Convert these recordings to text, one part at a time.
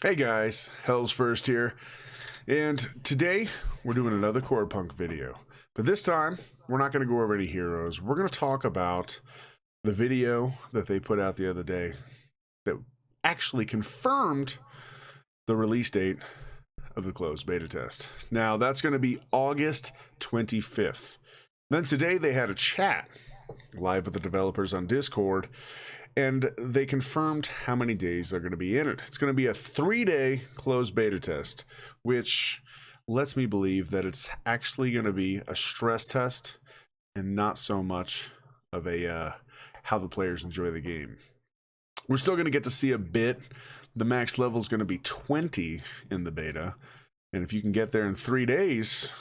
Hey guys, Hell's First here, and today we're doing another Corepunk video. But this time, we're not going to go over any heroes. We're going to talk about the video that they put out the other day that actually confirmed the release date of the closed beta test. Now, that's going to be August 25th. Then today they had a chat live with the developers on Discord, and they confirmed how many days they're going to be in it. It's going to be a 3-day closed beta test, which lets me believe that it's actually going to be a stress test and not so much of a how the players enjoy the game. We're still going to get to see a bit. The max level is going to be 20 in the beta, and if you can get there in 3 days,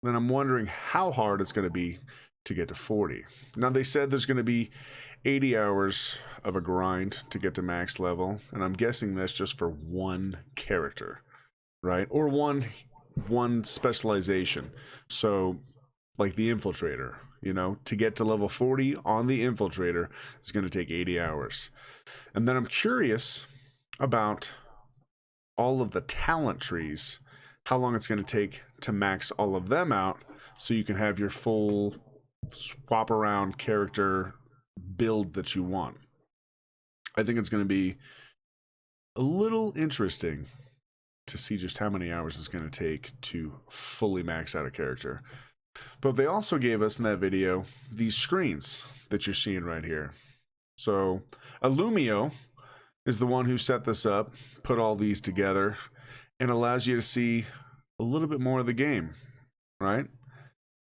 then I'm wondering how hard it's going to be to get to 40. Now, they said there's going to be 80 hours of a grind to get to max level, and I'm guessing that's just for one character, right? Or one specialization. So, like the Infiltrator, to get to level 40 on the Infiltrator is going to take 80 hours. And then I'm curious about all of the talent trees, how long it's going to take to max all of them out so you can have your full swap around character build that you want. I think it's going to be a little interesting to see just how many hours it's going to take to fully max out a character. But they also gave us in that video these screens that you're seeing right here. So Illumio is the one who set this up, put all these together, and allows you to see a little bit more of the game, right?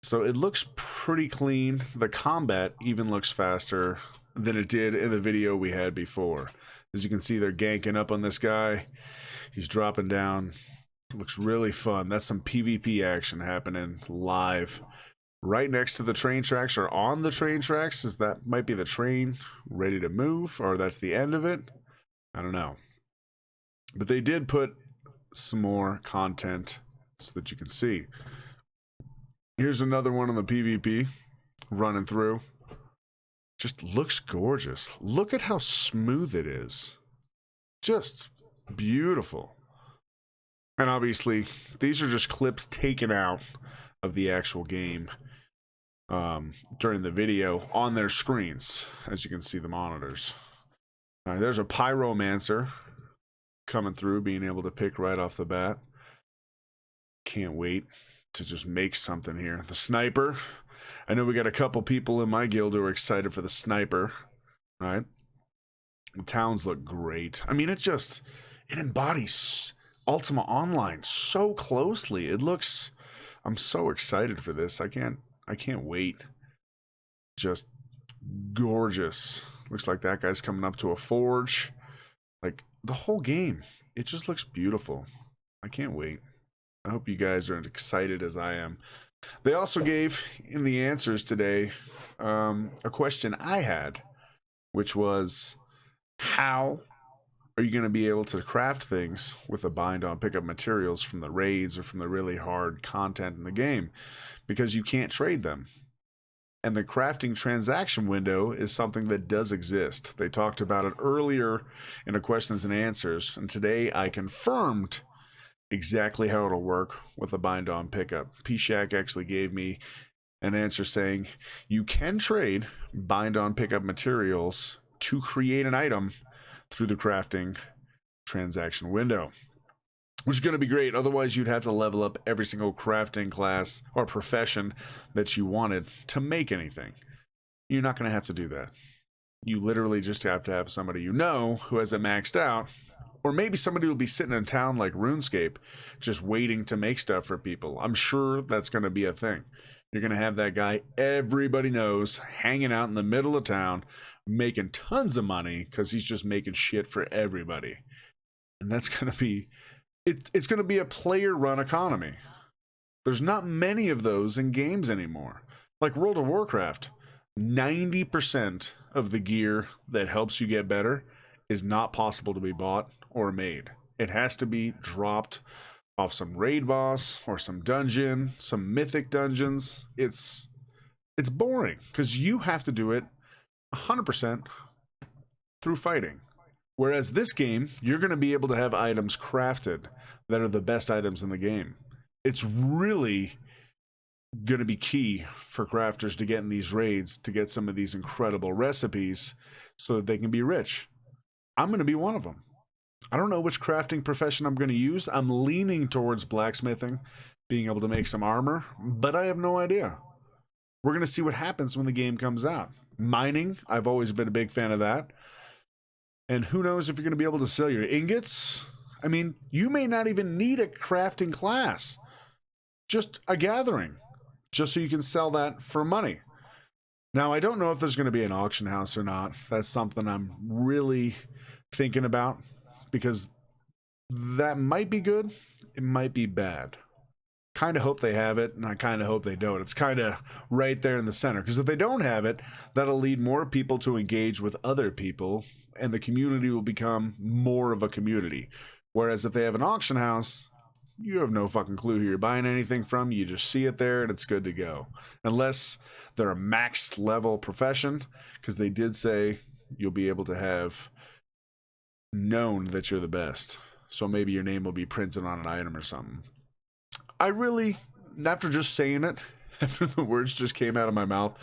So it looks pretty clean. The combat even looks faster than it did in the video we had before. As you can see, they're ganking up on this guy. He's dropping down. It looks really fun. That's some PvP action happening live right next to the train tracks, or on the train tracks, as that might be the train ready to move, or that's the end of it. I don't know. But they did put some more content so that you can see. Here's another one on the PvP running through. Just looks gorgeous. Look at how smooth it is. Just beautiful. And obviously, these are just clips taken out of the actual game during the video on their screens, as you can see the monitors. All right, there's a Pyromancer coming through, being able to pick right off the bat. Can't wait to just make something here. The sniper. I know we got a couple people in my guild who are excited for the sniper, right? The towns look great. I mean, it embodies Ultima Online so closely. It looks, I'm so excited for this. I can't wait. Just gorgeous. Looks like that guy's coming up to a forge. Like, the whole game, it just looks beautiful. I can't wait. I hope you guys are as excited as I am. They also gave in the answers today a question I had, which was, how are you going to be able to craft things with a bind on pickup materials from the raids or from the really hard content in the game? Because you can't trade them. And the crafting transaction window is something that does exist. They talked about it earlier in the questions and answers, and today I confirmed exactly how it'll work with a bind on pickup. P-Shack actually gave me an answer saying you can trade bind on pickup materials to create an item through the crafting transaction window, which is going to be great. Otherwise, you'd have to level up every single crafting class or profession that you wanted to make anything. You're not going to have to do that. You literally just have to have somebody who has it maxed out. Or maybe somebody will be sitting in town like RuneScape, just waiting to make stuff for people. I'm sure that's going to be a thing. You're going to have that guy everybody knows hanging out in the middle of town, making tons of money because he's just making shit for everybody. And that's going to be, it's going to be a player-run economy. There's not many of those in games anymore. Like World of Warcraft, 90% of the gear that helps you get better is not possible to be bought or made. It has to be dropped off some raid boss or some dungeon, some mythic dungeons. It's boring because you have to do it 100% through fighting, Whereas this game, you're going to be able to have items crafted that are the best items in the game. It's really going to be key for crafters to get in these raids to get some of these incredible recipes so that they can be rich. I'm going to be one of them. I don't know which crafting profession I'm going to use. I'm leaning towards blacksmithing, being able to make some armor, but I have no idea. We're going to see what happens when the game comes out. Mining, I've always been a big fan of that. And who knows if you're going to be able to sell your ingots? I mean, you may not even need a crafting class. Just a gathering. Just so you can sell that for money. Now, I don't know if there's going to be an auction house or not. That's something I'm really thinking about. Because that might be good. It might be bad. Kind of hope they have it, and I kind of hope they don't. It's kind of right there in the center, because if they don't have it, that'll lead more people to engage with other people, and the community will become more of a community. Whereas if they have an auction house, you have no fucking clue who you're buying anything from. You just see it there, and it's good to go. Unless they're a maxed level profession, because they did say you'll be able to have known that you're the best. So maybe your name will be printed on an item or something. I really, after just saying it, after the words just came out of my mouth,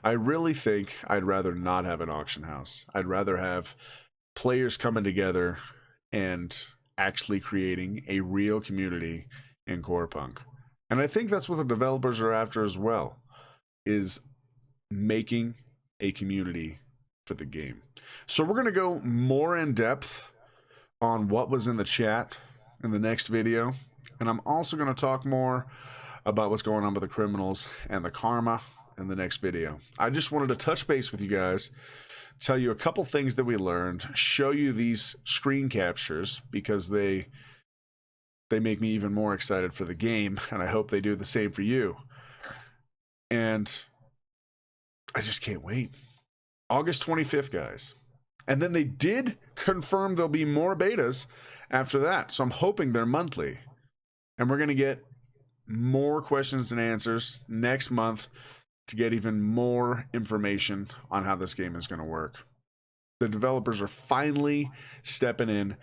I really think I'd rather not have an auction house. I'd rather have players coming together and actually creating a real community in Corepunk. And I think that's what the developers are after as well, is making a community for the game. So we're going to go more in depth on what was in the chat in the next video. And I'm also going to talk more about what's going on with the criminals and the karma in the next video. I just wanted to touch base with you guys, tell you a couple things that we learned, show you these screen captures because they make me even more excited for the game, and I hope they do the same for you. And I just can't wait. August 25th, guys. And then they did confirm there'll be more betas after that, so I'm hoping they're monthly. And we're going to get more questions and answers next month to get even more information on how this game is going to work. The developers are finally stepping in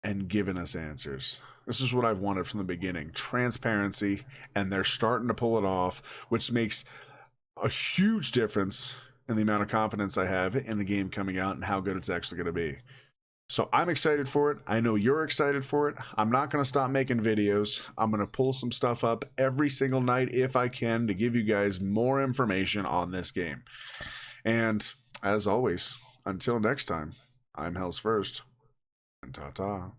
and giving us answers. This is what I've wanted from the beginning. Transparency, and they're starting to pull it off, which makes a huge difference in the amount of confidence I have in the game coming out and how good it's actually going to be. So I'm excited for it. I know you're excited for it. I'm not going to stop making videos. I'm going to pull some stuff up every single night if I can to give you guys more information on this game. And as always, until next time, I'm Hell's First, and ta-ta.